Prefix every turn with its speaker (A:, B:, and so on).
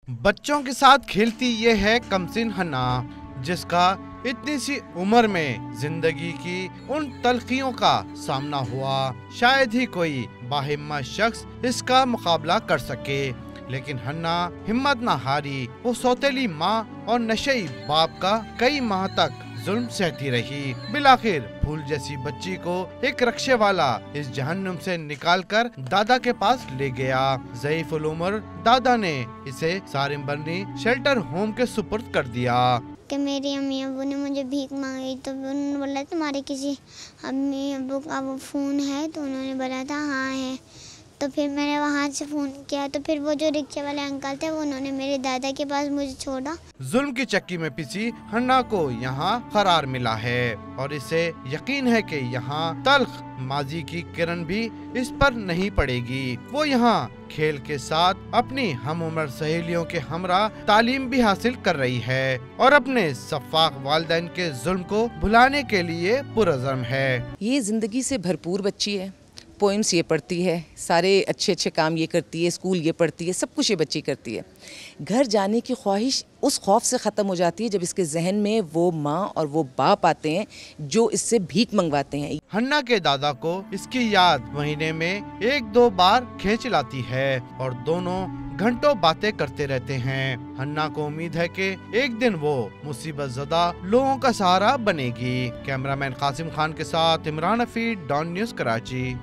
A: बच्चों के साथ खेलती ये है कमसिन हन्ना, जिसका इतनी सी उम्र में जिंदगी की उन तलखियों का सामना हुआ। शायद ही कोई बाहिम्मत शख्स इसका मुकाबला कर सके, लेकिन हन्ना हिम्मत न हारी। वो सौतेली माँ और नशई बाप का कई माह तक जुल्म सहती रही। बिलाखिर फूल जैसी बच्ची को एक रक्शे वाला इस जहन्नुम से निकालकर दादा के पास ले गया। ज़ईफ़ुल उम्र दादा ने इसे सारिम बर्नी शेल्टर होम के सुपुर्द कर दिया।
B: कि मेरी अम्मी अब्बू ने मुझे भीख मांगी तो उन्होंने बोला तुम्हारे किसी अम्मी अब्बू का वो फ़ोन है, तो उन्होंने बोला था हाँ है। तो फिर मैंने वहाँ से फ़ोन किया, तो फिर वो जो रिक्शे वाले अंकल थे वो उन्होंने मेरे दादा के पास मुझे छोड़ा।
A: जुल्म की चक्की में पिसी हन्ना को यहाँ करार मिला है और इसे यकीन है कि यहाँ तल्ख माजी की किरण भी इस पर नहीं पड़ेगी। वो यहाँ खेल के साथ अपनी हम उम्र सहेलियों के हमरा तालीम भी हासिल कर रही है और अपने सफ़ाक वालिदैन के जुल्म को भुलाने के लिए पुरज़म है।
C: ये जिंदगी से भरपूर बच्ची है। पोइम्स ये पढ़ती है, सारे अच्छे अच्छे काम ये करती है, स्कूल ये पढ़ती है, सब कुछ ये बच्ची करती है। घर जाने की ख्वाहिश उस खौफ से ख़त्म हो जाती है जब इसके जहन में वो माँ और वो बाप आते हैं जो इससे भीख मंगवाते हैं।
A: हन्ना के दादा को इसकी याद महीने में 1-2 बार खींच लाती है और दोनों घंटों बातें करते रहते हैं। हन्ना को उम्मीद है कि एक दिन वो मुसीबत ज़दा लोगों का सहारा बनेगी। कैमरामैन कासिम खान के साथ इमरान हफीज, डॉन न्यूज़, कराची।